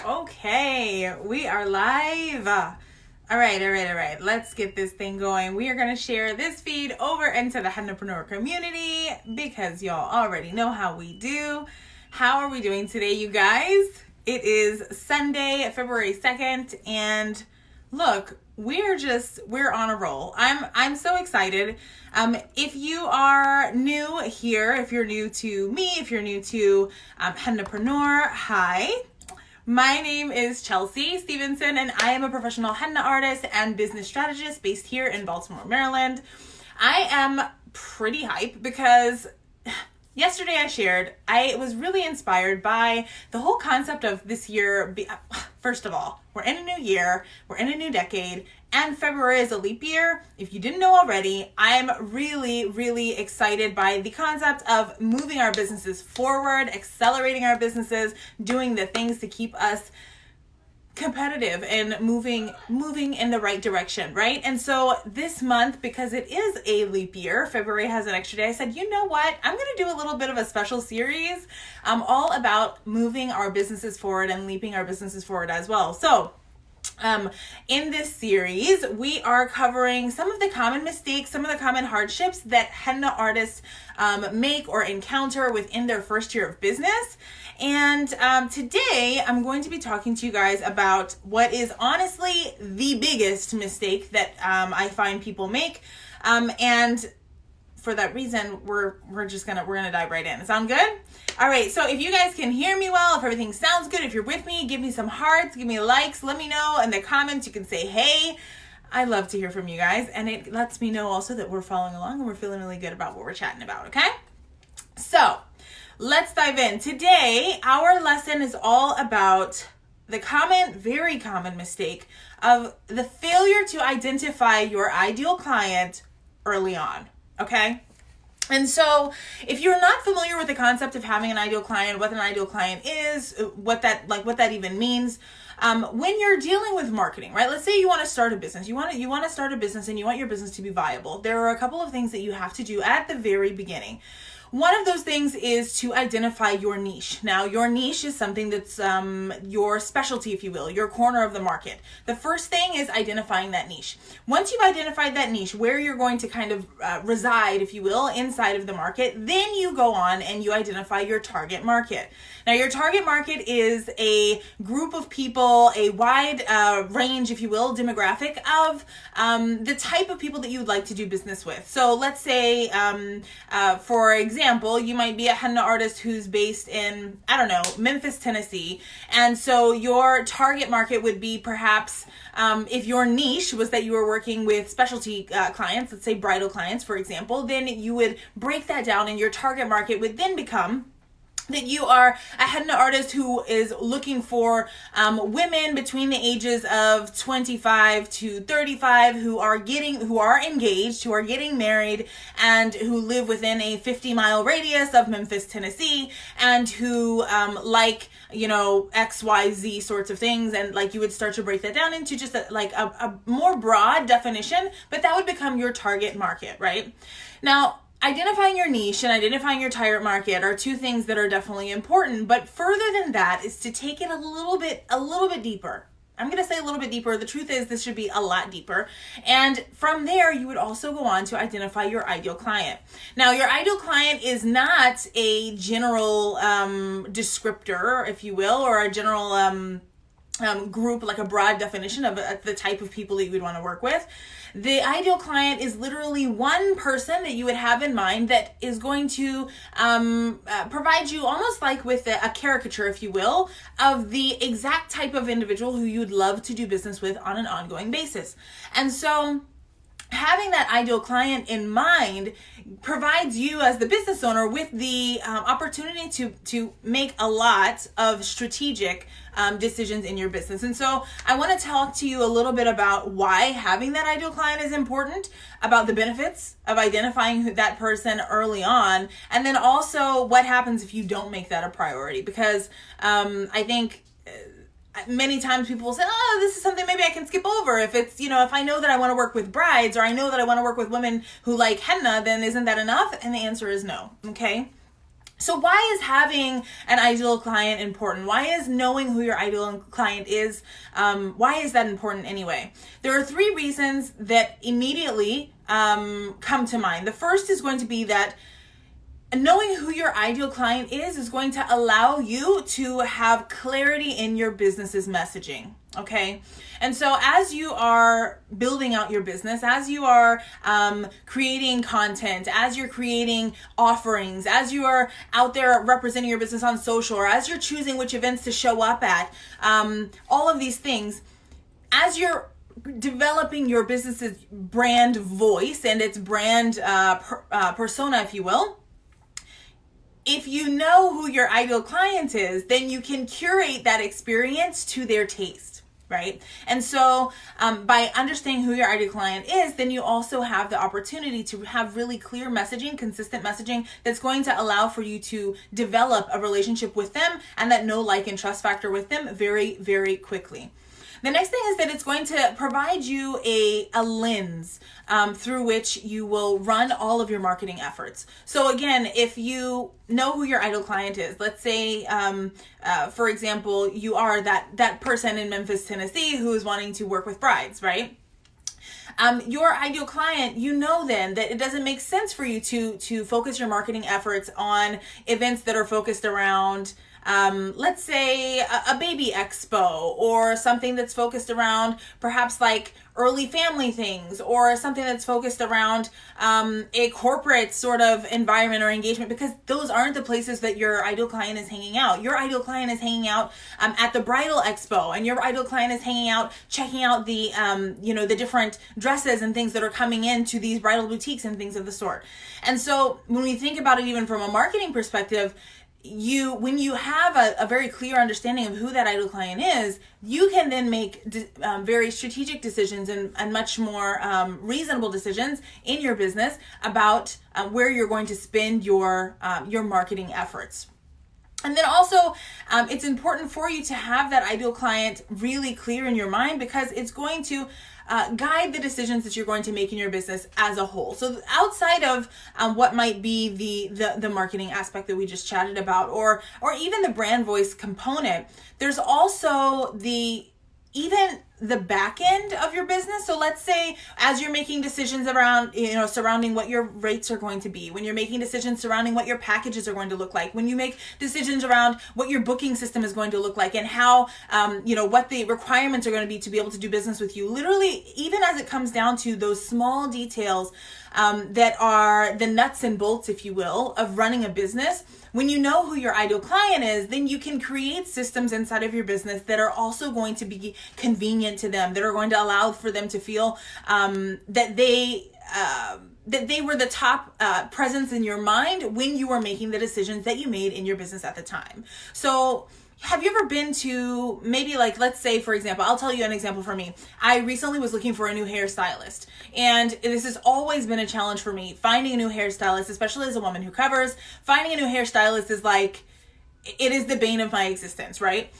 Okay, we are live. All right. Let's get this thing going. We are going to share this feed over into the Hennapreneur community because y'all already know how we do. How are we doing today, you guys? It is Sunday, February 2nd, and look, we're on a roll. I'm so excited. If you are new here, if you're new to me, if you're new to Hennapreneur, hi. My name is Chelsea Stevenson, and I am a professional henna artist and business strategist based here in Baltimore, Maryland. I am pretty hyped because yesterday I shared, I was really inspired by the whole concept of this year. First of all, we're in a new year, we're in a new decade, and February is a leap year. If you didn't know already, I'm really excited by the concept of moving our businesses forward, accelerating our businesses, doing the things to keep us competitive and moving in the right direction, right? And so this month, because it is a leap year, February has an extra day, I said, you know what? I'm going to do a little bit of a special series all about moving our businesses forward and leaping our businesses forward as well. So in this series, we are covering some of the common mistakes, some of the common hardships that henna artists make or encounter within their first year of business. And today, I'm going to be talking to you guys about what is honestly the biggest mistake that I find people make. And for that reason, we're gonna dive right in. Sound good? All right, so if you guys can hear me well, if everything sounds good, if you're with me, give me some hearts, give me likes, let me know in the comments. You can say, hey. I love to hear from you guys, and it lets me know also that we're following along and we're feeling really good about what we're chatting about, okay? So, let's dive in. Today, our lesson is all about the very common mistake of the failure to identify your ideal client early on, okay? And so if you're not familiar with the concept of having an ideal client, what an ideal client is, what that even means, when you're dealing with marketing, right? Let's say you want to start a business. You want to start a business and you want your business to be viable. There are a couple of things that you have to do at the very beginning. One of those things is to identify your niche. Now, your niche is something that's your specialty, if you will, your corner of the market. The first thing is identifying that niche. Once you've identified that niche, where you're going to kind of reside, if you will, inside of the market, then you go on and you identify your target market. Now, your target market is a group of people, a wide range, if you will, demographic of the type of people that you would like to do business with. So let's say, for example, you might be a henna artist who's based in, Memphis, Tennessee. And so your target market would be perhaps, if your niche was that you were working with specialty clients, let's say bridal clients, for example, then you would break that down and your target market would then become that you are a henna artist who is looking for women between the ages of 25 to 35 who are engaged, who are getting married, and who live within a 50-mile radius of Memphis, Tennessee, and who like, XYZ sorts of things. And like you would start to break that down into just a more broad definition, but that would become your target market, right? Now, identifying your niche and identifying your target market are two things that are definitely important, but further than that is to take it a little bit deeper. I'm going to say a little bit deeper. The truth is this should be a lot deeper. And from there, you would also go on to identify your ideal client. Now, your ideal client is not a general descriptor, if you will, or a general group, like a broad definition of the type of people that you would want to work with. The ideal client is literally one person that you would have in mind that is going to provide you almost like with a caricature, if you will, of the exact type of individual who you'd love to do business with on an ongoing basis. And so having that ideal client in mind provides you as the business owner with the opportunity to make a lot of strategic decisions in your business. And so I want to talk to you a little bit about why having that ideal client is important, about the benefits of identifying that person early on, and then also what happens if you don't make that a priority. Because I think many times people will say, oh, this is something maybe I can skip over. If it's, if I know that I want to work with brides, or I know that I want to work with women who like henna, then isn't that enough? And the answer is no. Okay. So why is having an ideal client important? Why is knowing who your ideal client is, why is that important anyway? There are 3 reasons that immediately come to mind. The first is going to be that knowing who your ideal client is going to allow you to have clarity in your business's messaging. Okay. And so as you are building out your business, as you are creating content, as you're creating offerings, as you are out there representing your business on social, or as you're choosing which events to show up at, all of these things, as you're developing your business's brand voice and its brand persona, if you will, if you know who your ideal client is, then you can curate that experience to their taste, right? And so by understanding who your ideal client is, then you also have the opportunity to have really clear messaging, consistent messaging that's going to allow for you to develop a relationship with them and that know, like, and trust factor with them very, very quickly. The next thing is that it's going to provide you a lens through which you will run all of your marketing efforts. So again, if you know who your ideal client is, let's say, for example, you are that person in Memphis, Tennessee who is wanting to work with brides, right? Your ideal client, you know then that it doesn't make sense for you to focus your marketing efforts on events that are focused around let's say a baby expo, or something that's focused around perhaps like early family things, or something that's focused around a corporate sort of environment or engagement, because those aren't the places that your ideal client is hanging out. Your ideal client is hanging out at the bridal expo, and your ideal client is hanging out checking out the the different dresses and things that are coming into these bridal boutiques and things of the sort. And so when we think about it even from a marketing perspective, when you have a very clear understanding of who that ideal client is, you can then make very strategic decisions and much more reasonable decisions in your business about where you're going to spend your marketing efforts. And then also, it's important for you to have that ideal client really clear in your mind, because it's going to guide the decisions that you're going to make in your business as a whole. So outside of what might be the marketing aspect that we just chatted about, or even the brand voice component, there's also even the back end of your business. So let's say as you're making decisions around, surrounding what your rates are going to be, when you're making decisions surrounding what your packages are going to look like, when you make decisions around what your booking system is going to look like, and how, what the requirements are going to be able to do business with you, literally, even as it comes down to those small details that are the nuts and bolts, if you will, of running a business. When you know who your ideal client is, then you can create systems inside of your business that are also going to be convenient to them, that are going to allow for them to feel that they were the top presence in your mind when you were making the decisions that you made in your business at the time. So have you ever been to, maybe, like, let's say, for example, I'll tell you an example for me. I recently was looking for a new hairstylist, and this has always been a challenge for me. Finding a new hairstylist, especially as a woman who covers, finding a new hairstylist is like, it is the bane of my existence, right?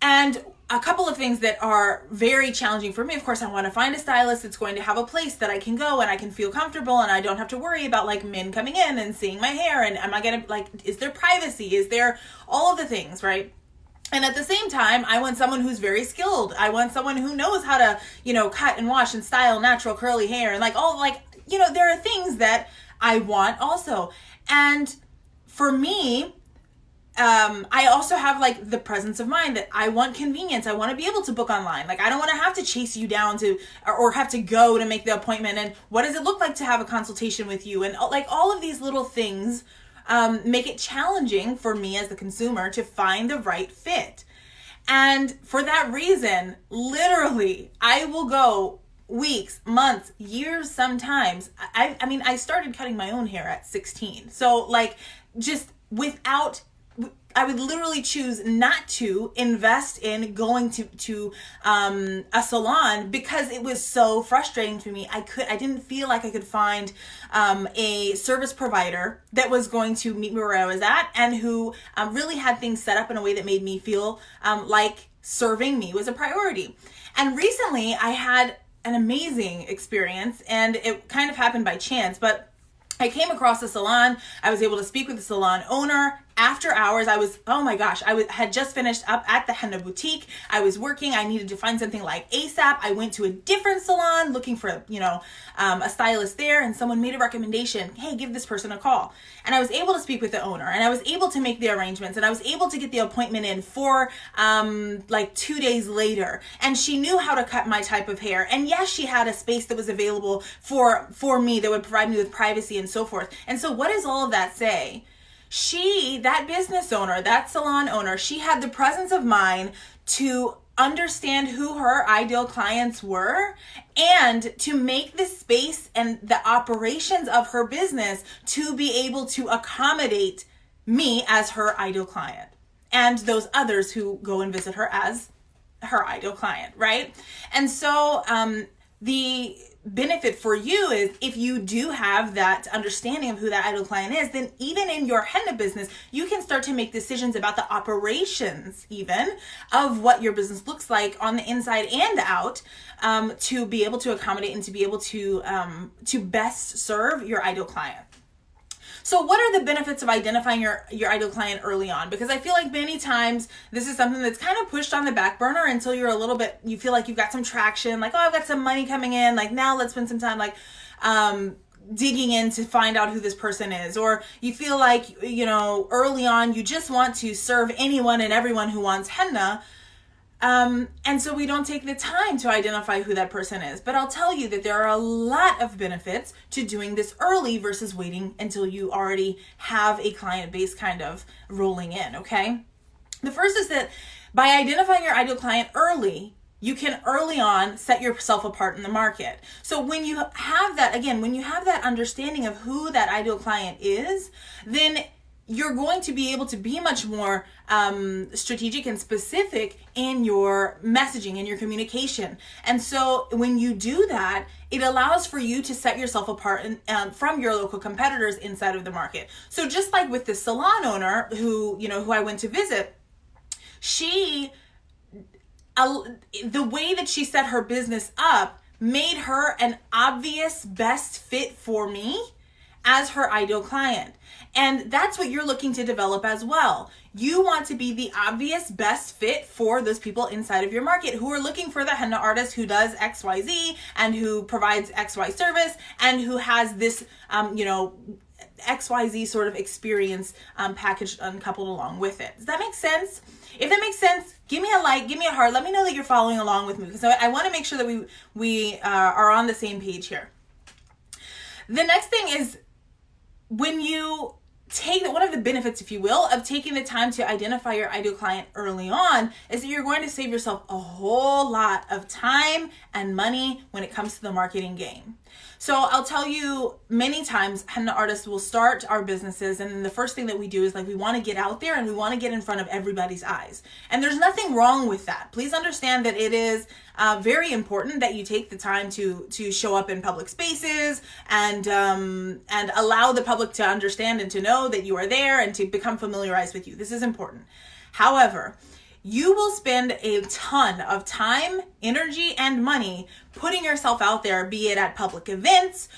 And a couple of things that are very challenging for me. Of course, I want to find a stylist that's going to have a place that I can go and I can feel comfortable, and I don't have to worry about like men coming in and seeing my hair, and am I going to, like, is there privacy? Is there all of the things, right? And at the same time, I want someone who's very skilled. I want someone who knows how to, cut and wash and style natural curly hair. And there are things that I want also. And for me, I also have like the presence of mind that I want convenience. I want to be able to book online. Like, I don't want to have to chase you down or have to go to make the appointment. And what does it look like to have a consultation with you? And like all of these little things make it challenging for me as the consumer to find the right fit. And for that reason, literally, I will go weeks, months, years sometimes. I started cutting my own hair at 16. So like, just I would literally choose not to invest in going to a salon, because it was so frustrating to me. I didn't feel like I could find a service provider that was going to meet me where I was at, and who really had things set up in a way that made me feel like serving me was a priority. And recently I had an amazing experience, and it kind of happened by chance, but I came across the salon. I was able to speak with the salon owner after hours. Oh my gosh, had just finished up at the Henna boutique. I was working. I needed to find something like ASAP. I went to a different salon looking for, a stylist there, and someone made a recommendation. Hey, give this person a call. And I was able to speak with the owner, and I was able to make the arrangements, and I was able to get the appointment in for like 2 days later. And she knew how to cut my type of hair. And yes, she had a space that was available for me that would provide me with privacy and so forth. And so what does all of that say? That business owner, that salon owner, she had the presence of mind to understand who her ideal clients were and to make the space and the operations of her business to be able to accommodate me as her ideal client and those others who go and visit her as her ideal client, right? And so the benefit for you is if you do have that understanding of who that ideal client is, then even in your henna business, you can start to make decisions about the operations even of what your business looks like on the inside and out, to be able to accommodate and to be able to best serve your ideal client. So what are the benefits of identifying your ideal client early on? Because I feel like many times this is something that's kind of pushed on the back burner until you feel like you've got some traction, like, oh, I've got some money coming in, like now let's spend some time digging in to find out who this person is. Or you feel like, early on you just want to serve anyone and everyone who wants henna. And so we don't take the time to identify who that person is. But I'll tell you that there are a lot of benefits to doing this early versus waiting until you already have a client base kind of rolling in, okay? The first is that by identifying your ideal client early, you can early on set yourself apart in the market. So when you have that understanding of who that ideal client is, then you're going to be able to be much more strategic and specific in your messaging and your communication. And so when you do that, it allows for you to set yourself apart from your local competitors inside of the market. So just like with the salon owner who I went to visit, the way that she set her business up made her an obvious best fit for me as her ideal client. And that's what you're looking to develop as well. You want to be the obvious best fit for those people inside of your market who are looking for the henna artist who does XYZ and who provides XY service and who has this, XYZ sort of experience packaged and coupled along with it. Does that make sense? If that makes sense, give me a like, give me a heart. Let me know that you're following along with me, because I want to make sure that we are on the same page here. The next thing is, when you take one of the benefits, if you will, of taking the time to identify your ideal client early on is that you're going to save yourself a whole lot of time and money when it comes to the marketing game. So I'll tell you, many times henna artists will start our businesses, and then the first thing that we do is we want to get out there and we want to get in front of everybody's eyes. And there's nothing wrong with that. Please understand that it is very important that you take the time to show up in public spaces and allow the public to understand and to know that you are there and to become familiarized with you. This is important. However, you will spend a ton of time, energy, and money putting yourself out there, be it at public events.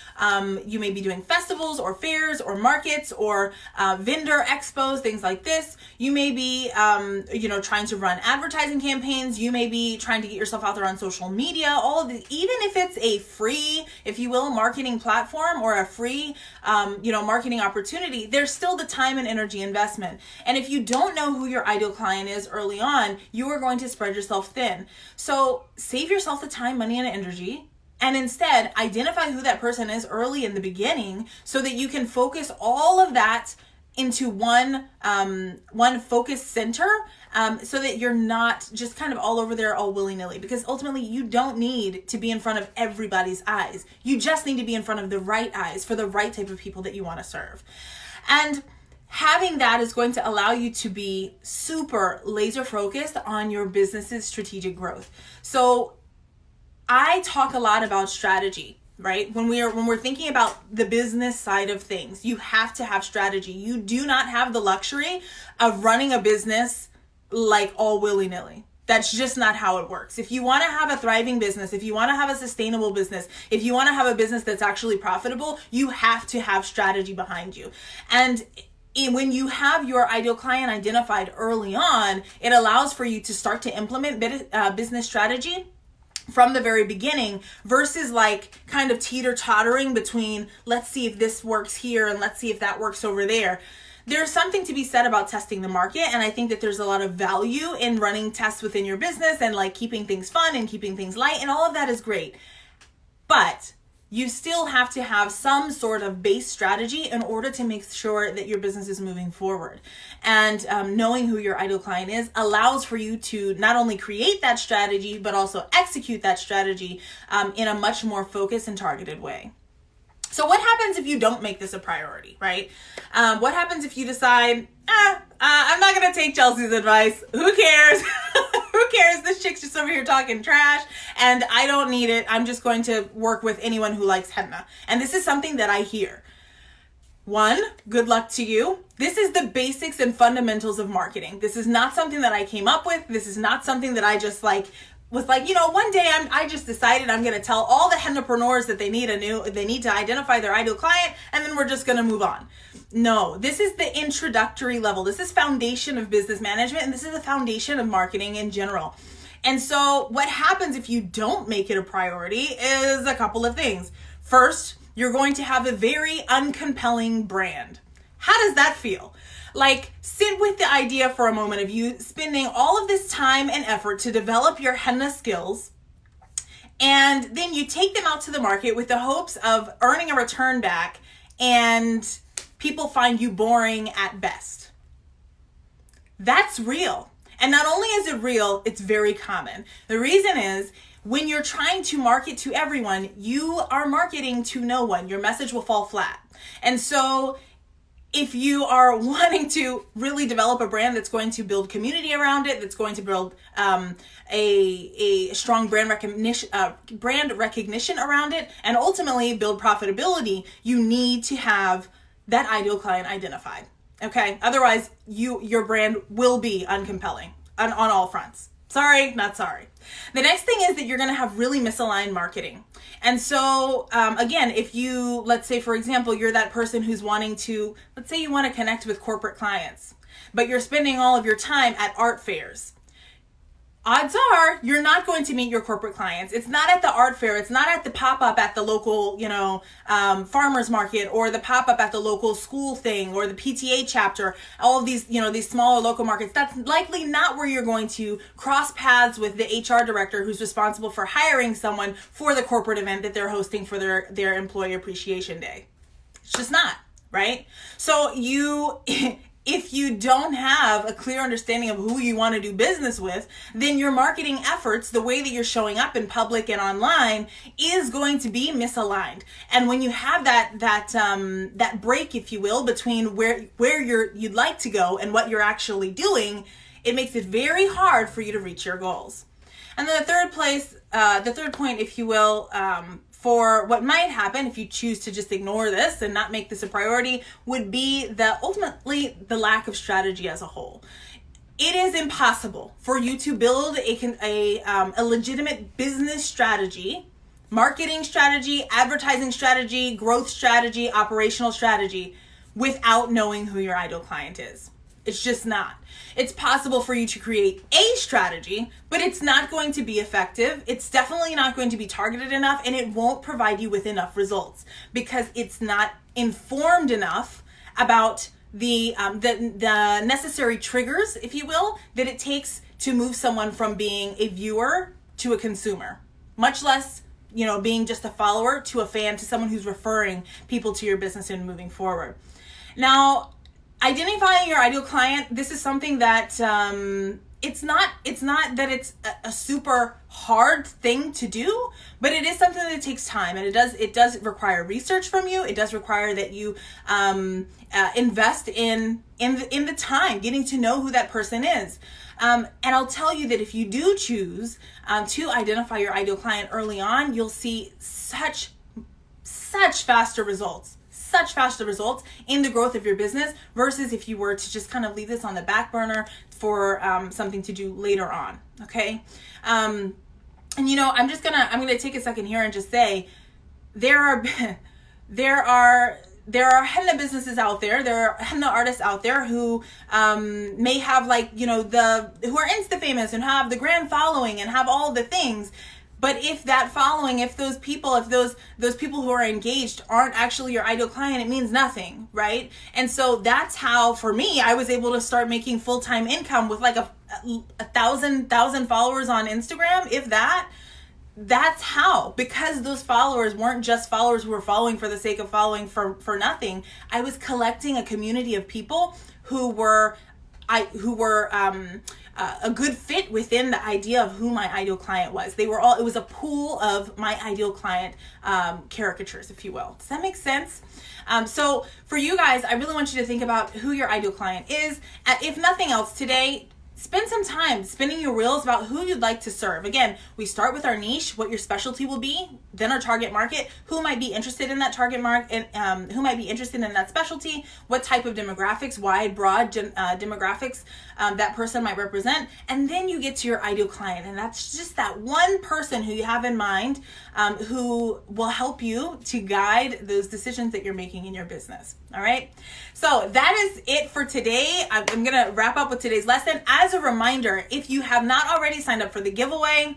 You may be doing festivals or fairs or markets or vendor expos, things like this. You may be, trying to run advertising campaigns. You may be trying to get yourself out there on social media. All of these, even if it's a free, if you will, marketing platform or a free, marketing opportunity, there's still the time and energy investment. And if you don't know who your ideal client is early on, you are going to spread yourself thin. So save yourself the time, money, and energy, and instead identify who that person is early in the beginning so that you can focus all of that into one focus center, so that you're not just kind of all over there all willy-nilly, because ultimately you don't need to be in front of everybody's eyes. You just need to be in front of the right eyes for the right type of people that you want to serve. And having that is going to allow you to be super laser focused on your business's strategic growth. So I talk a lot about strategy, right? When we're thinking about the business side of things, you have to have strategy. You do not have the luxury of running a business like all willy-nilly. That's just not how it works. If you want to have a thriving business, if you want to have a sustainable business, if you want to have a business that's actually profitable, you have to have strategy behind you. And when you have your ideal client identified early on, it allows for you to start to implement business strategy from the very beginning versus like kind of teeter-tottering between let's see if this works here and let's see if that works over there. There's something to be said about testing the market, and I think that there's a lot of value in running tests within your business and like keeping things fun and keeping things light, and all of that is great. But you still have to have some sort of base strategy in order to make sure that your business is moving forward. And knowing who your ideal client is allows for you to not only create that strategy, but also execute that strategy in a much more focused and targeted way. So what happens if you don't make this a priority, right? What happens if you decide, I'm not going to take Chelsea's advice. Who cares? Who cares? This chick's just over here talking trash and I don't need it. I'm just going to work with anyone who likes henna. And this is something that I hear. One, good luck to you. This is the basics and fundamentals of marketing. This is not something that I came up with. This is not something that I just was like, one day I just decided I'm going to tell all the Hennapreneurs that they need to identify their ideal client, and then we're just going to move on. No, this is the introductory level. This is foundation of business management, and this is the foundation of marketing in general. And so what happens if you don't make it a priority is a couple of things. First, you're going to have a very uncompelling brand. How does that feel? Like, sit with the idea for a moment of you spending all of this time and effort to develop your henna skills, and then you take them out to the market with the hopes of earning a return back, and people find you boring at best. That's real. And not only is it real, it's very common. The reason is, when you're trying to market to everyone, you are marketing to no one. Your message will fall flat. And so if you are wanting to really develop a brand that's going to build community around it, that's going to build a strong brand recognition around it, and ultimately build profitability, you need to have that ideal client identified. Okay? Otherwise, your brand will be uncompelling on all fronts. Sorry, not sorry. The next thing is that you're going to have really misaligned marketing. And so, again, if you, let's say, for example, you're that person who's wanting to, let's say you want to connect with corporate clients, but you're spending all of your time at art fairs. Odds are you're not going to meet your corporate clients. It's not at the art fair. It's not at the pop-up at the local, farmer's market, or the pop-up at the local school thing, or the PTA chapter, all of these, these smaller local markets. That's likely not where you're going to cross paths with the HR director who's responsible for hiring someone for the corporate event that they're hosting for their Employee Appreciation Day. It's just not, right? So if you don't have a clear understanding of who you want to do business with, then your marketing efforts, the way that you're showing up in public and online, is going to be misaligned. And when you have that break, if you will, between where you'd like to go and what you're actually doing, it makes it very hard for you to reach your goals. And then the third point, if you will, for what might happen if you choose to just ignore this and not make this a priority, would be ultimately the lack of strategy as a whole. It is impossible for you to build a legitimate business strategy, marketing strategy, advertising strategy, growth strategy, operational strategy without knowing who your ideal client is. It's just not. It's possible for you to create a strategy, but it's not going to be effective. It's definitely not going to be targeted enough, and it won't provide you with enough results because it's not informed enough about the necessary triggers, if you will, that it takes to move someone from being a viewer to a consumer, much less being just a follower to a fan, to someone who's referring people to your business and moving forward. Now, identifying your ideal client, this is something that it's not that it's a super hard thing to do, but it is something that takes time, and it does require research from you. It does require that you invest in the time getting to know who that person is. And I'll tell you that if you do choose to identify your ideal client early on, you'll see such faster results. such faster results in the growth of your business versus if you were to just kind of leave this on the back burner for something to do later on. Okay. And I'm gonna take a second here and just say there are henna businesses out there. There are henna artists out there who may have who are Insta famous and have the grand following and have all the things. But if that following, if those people who are engaged aren't actually your ideal client, it means nothing, right? And so that's how, for me, I was able to start making full-time income with like a thousand followers on Instagram, if that. That's how, because those followers weren't just followers who were following for the sake of following for nothing. I was collecting a community of people who were a good fit within the idea of who my ideal client was. It was a pool of my ideal client caricatures, if you will. Does that make sense? So for you guys, I really want you to think about who your ideal client is. If nothing else today, spend some time spinning your wheels about who you'd like to serve. Again, we start with our niche, what your specialty will be, then our target market, who might be interested in that target market, who might be interested in that specialty, what type of demographics, wide, broad demographics that person might represent, and then you get to your ideal client. And that's just that one person who you have in mind who will help you to guide those decisions that you're making in your business. All right. So that is it for today. I'm going to wrap up with today's lesson. As a reminder, if you have not already signed up for the giveaway,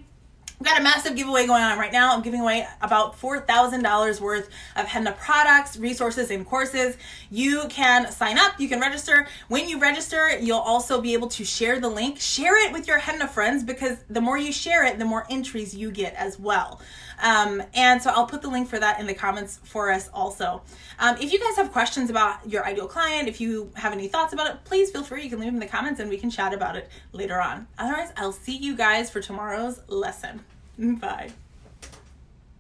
I've got a massive giveaway going on right now. I'm giving away about $4,000 worth of Henna products, resources, and courses. You can sign up, you can register. When you register, you'll also be able to share the link. Share it with your Henna friends, because the more you share it, the more entries you get as well. And so I'll put the link for that in the comments for us also. If you guys have questions about your ideal client, if you have any thoughts about it, please feel free. You can leave them in the comments and we can chat about it later on. Otherwise, I'll see you guys for tomorrow's lesson. Bye.